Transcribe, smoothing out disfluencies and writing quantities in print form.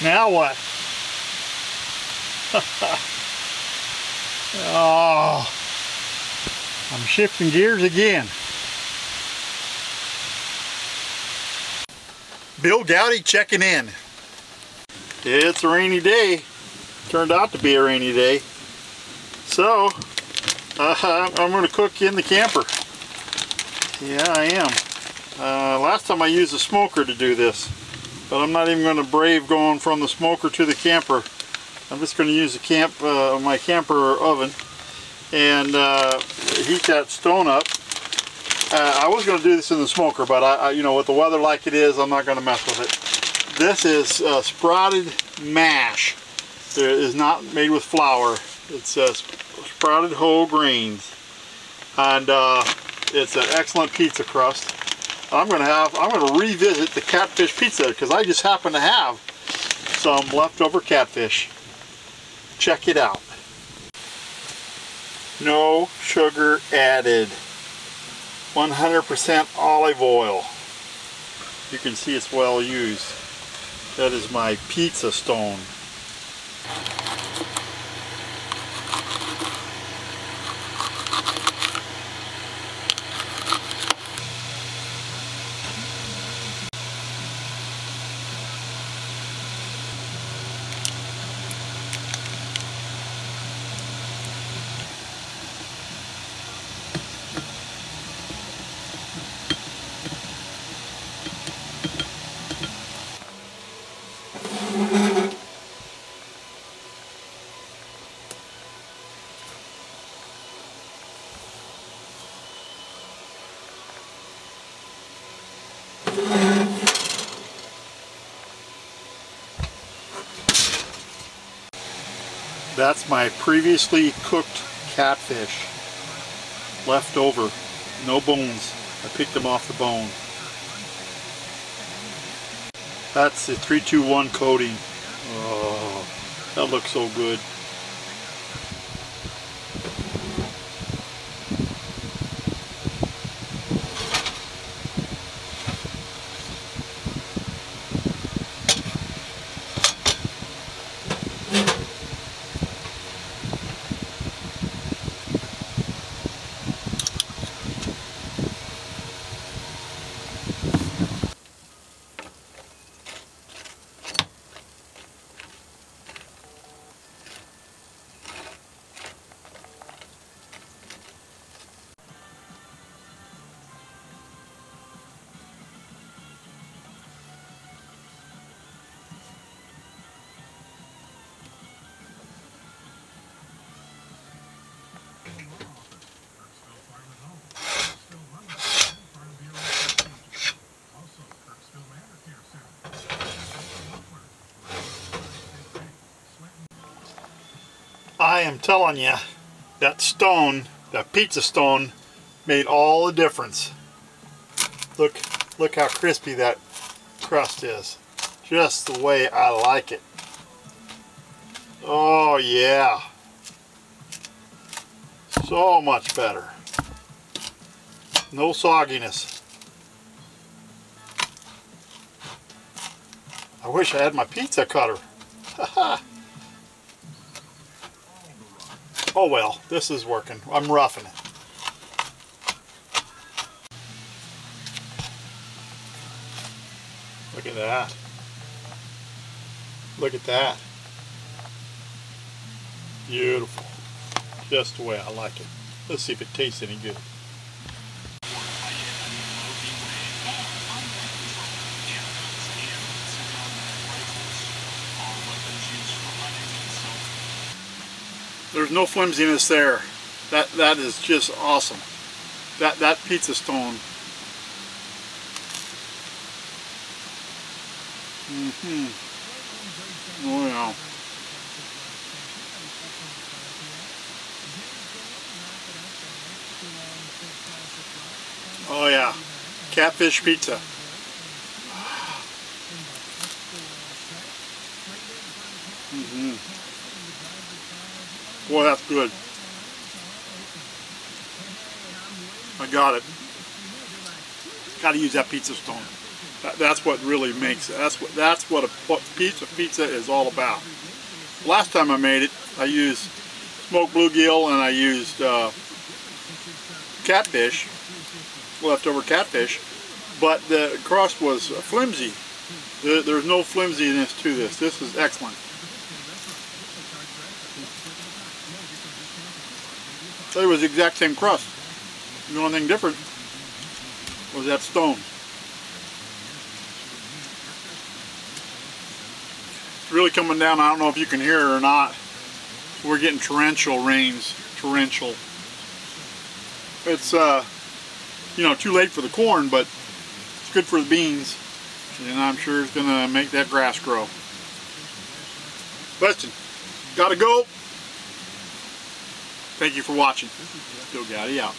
Now what? Oh, I'm shifting gears again. Bill Goudy checking in. It's a rainy day. Turned out to be a rainy day. So, I'm going to cook in the camper. Yeah, I am. Last time I used a smoker to do this, but I'm not even going to brave going from the smoker to the camper. I'm just going to use the my camper oven and heat that stone up. I was going to do this in the smoker, but you know, with the weather like it is, I'm not going to mess with it. This is sprouted mash. It is not made with flour. It's sprouted whole grains, and it's an excellent pizza crust. I'm going to revisit the Catfish Pizza because I just happen to have some leftover catfish. Check it out. No sugar added. 100% olive oil. You can see it's well used. That is my pizza stone. That's my previously cooked catfish. Left over. No bones. I picked them off the bone. That's the 3-2-1 coating. Oh, that looks so good. I am telling you, that stone, that pizza stone, made all the difference. Look how crispy that crust is. Just the way I like it. Oh yeah. So much better. No sogginess. I wish I had my pizza cutter. Oh well, this is working. I'm roughing it. Look at that. Look at that. Beautiful. Just the way I like it. Let's see if it tastes any good. There's no flimsiness there. That is just awesome. That pizza stone. Oh yeah. Oh yeah. Catfish pizza. Boy, that's good. I got it. Got to use that pizza stone. That's what really makes it. That's what pizza is all about. Last time I made it, I used smoked bluegill and I used catfish, leftover catfish, but the crust was flimsy. There's no flimsiness to this. This is excellent. So it was the exact same crust. The only thing different was that stone. It's really coming down. I don't know if you can hear it or not. We're getting torrential rains. Torrential. It's you know, too late for the corn, but it's good for the beans, and I'm sure it's gonna make that grass grow. Listen, gotta go. Thank you for watching. Goudy out.